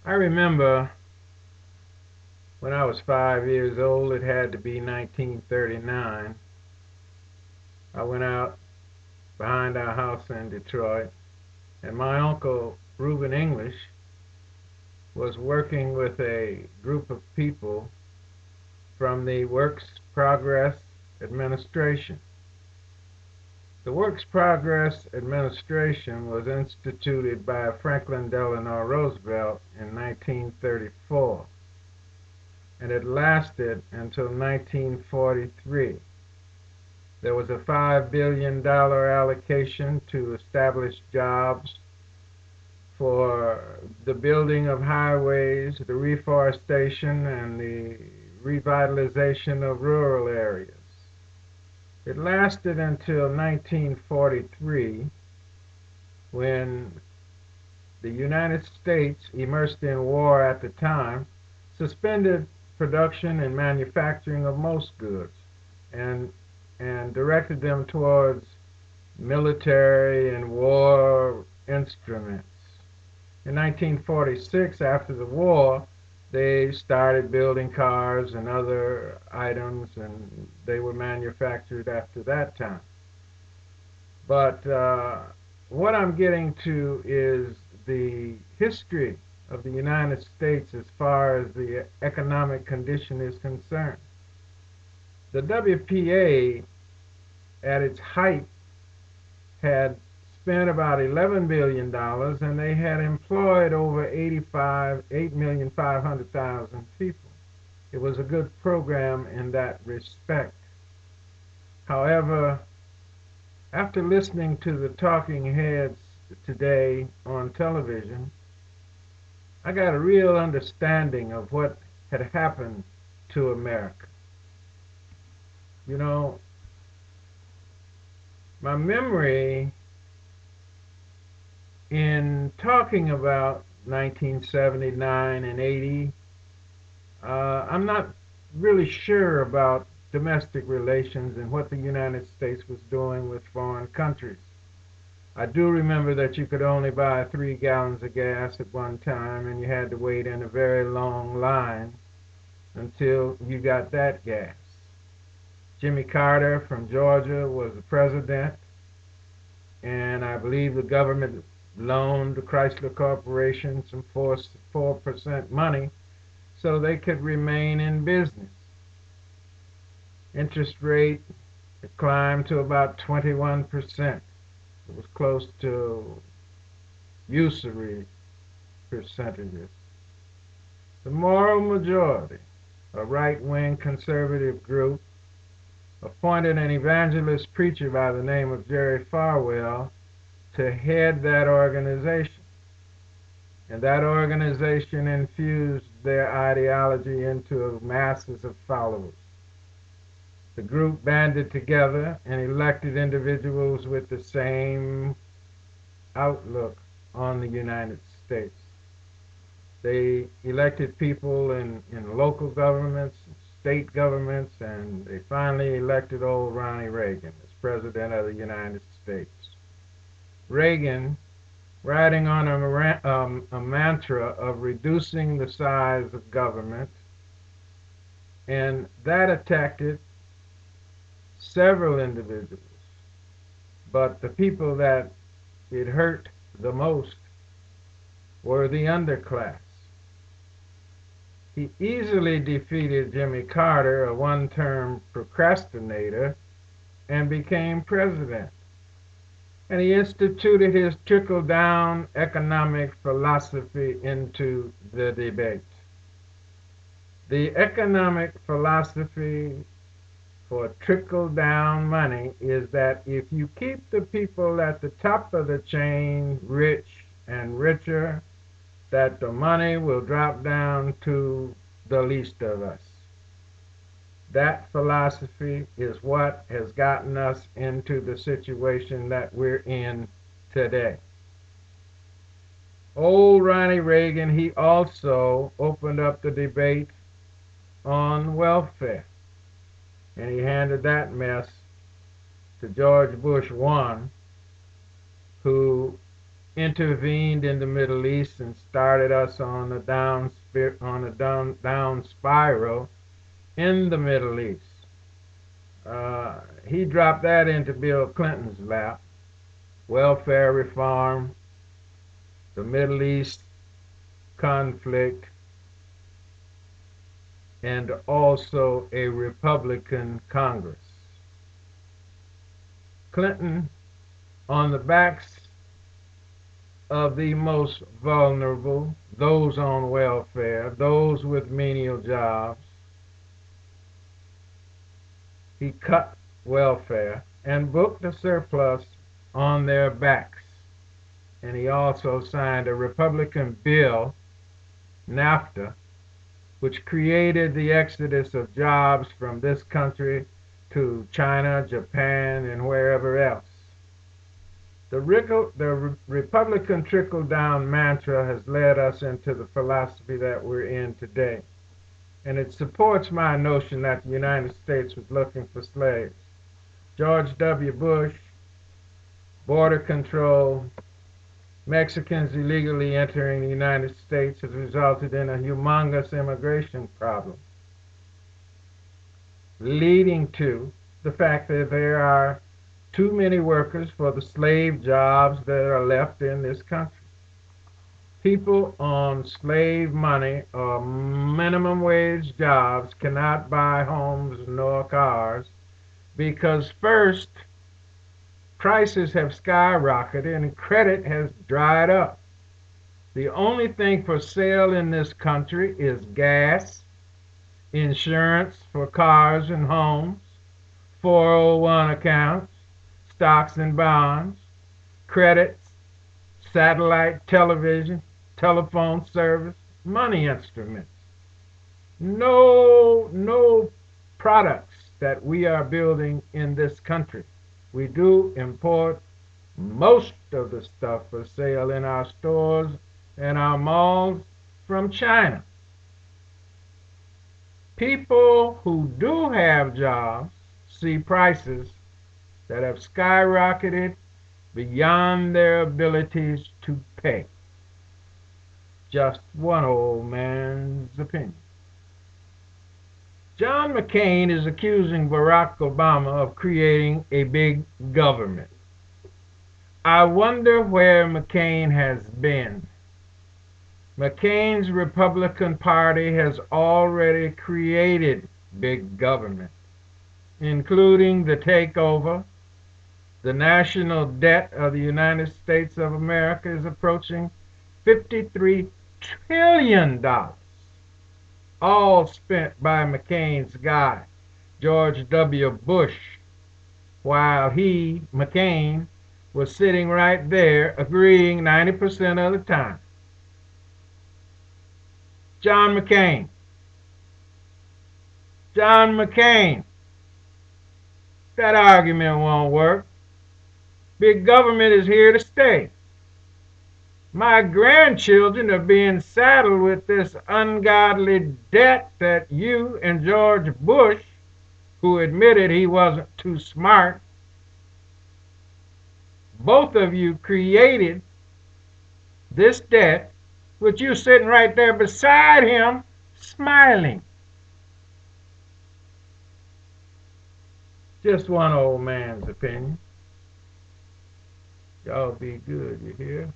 I remember when I was 5 years old, it had to be 1939. I went out behind our house in Detroit, and my uncle, Reuben English, was working with a group of people from the Works Progress Administration. The Works Progress Administration was instituted by Franklin Delano Roosevelt in 1934, and it lasted until 1943. There was a $5 billion allocation to establish jobs for the building of highways, the reforestation, and the revitalization of rural areas. It lasted until 1943 when the United States, immersed in war at the time, suspended production and manufacturing of most goods and and directed them towards military and war instruments. In 1946, after the war, they started building cars and other items, and they were manufactured after that time. But what I'm getting to is the history of the United States as far as the economic condition is concerned. The WPA, at its height, had spent about $11 billion, and they had employed over 8,500,000 people. It was a good program in that respect. However, after listening to the talking heads today on television, I got a real understanding of what had happened to America. You know, my memory in talking about 1979 and 80, I'm not really sure about domestic relations and what the United States was doing with foreign countries. I do remember that you could only buy 3 gallons of gas at one time, and you had to wait in a very long line until you got that gas. Jimmy Carter from Georgia was the president, and I believe the government loaned the Chrysler Corporation some 4% money so they could remain in business. Interest rate had climbed to about 21%. It was close to usury percentages. The moral majority, a right-wing conservative group, appointed an evangelist preacher by the name of Jerry Falwell to head that organization. And that organization infused their ideology into masses of followers. The group banded together and elected individuals with the same outlook on the United States. They elected people in local governments, state governments, and they finally elected old Ronnie Reagan as President of the United States. Reagan, riding on a mantra of reducing the size of government, and that attracted several individuals. But the people that it hurt the most were the underclass. He easily defeated Jimmy Carter, a one-term procrastinator, and became president. And he instituted his trickle-down economic philosophy into the debate. The economic philosophy for trickle-down money is that if you keep the people at the top of the chain rich and richer, that the money will drop down to the least of us. That philosophy is what has gotten us into the situation that we're in today. Old Ronnie Reagan, he also opened up the debate on welfare, and he handed that mess to George Bush 1, who intervened in the Middle East and started us on a down spiral in the Middle East. He dropped that into Bill Clinton's lap. Welfare reform, the Middle East conflict, and also a Republican Congress. Clinton, on the backs of the most vulnerable, those on welfare, those with menial jobs, he cut welfare and booked a surplus on their backs. And he also signed a Republican bill, NAFTA, which created the exodus of jobs from this country to China, Japan, and wherever else. The Republican trickle-down mantra has led us into the philosophy that we're in today. And it supports my notion that the United States was looking for slaves. George W. Bush, border control, Mexicans illegally entering the United States has resulted in a humongous immigration problem, leading to the fact that there are too many workers for the slave jobs that are left in this country. People on slave money or minimum wage jobs cannot buy homes nor cars because first, prices have skyrocketed and credit has dried up. The only thing for sale in this country is gas, insurance for cars and homes, 401 accounts, stocks and bonds, credits, satellite television, telephone service, money instruments. No products that we are building in this country. We do import most of the stuff for sale in our stores and our malls from China. People who do have jobs see prices that have skyrocketed beyond their abilities to pay. Just one old man's opinion. John McCain is accusing Barack Obama of creating a big government. I wonder where McCain has been. McCain's Republican Party has already created big government, including the takeover. The national debt of the United States of America is approaching $53 trillion, all spent by McCain's guy, George W. Bush, while he, McCain, was sitting right there agreeing 90% of the time. John McCain. John McCain. That argument won't work. Big government is here to stay. My grandchildren are being saddled with this ungodly debt that you and George Bush, who admitted he wasn't too smart, both of you created this debt, with you sitting right there beside him, smiling. Just one old man's opinion. Y'all be good, you hear?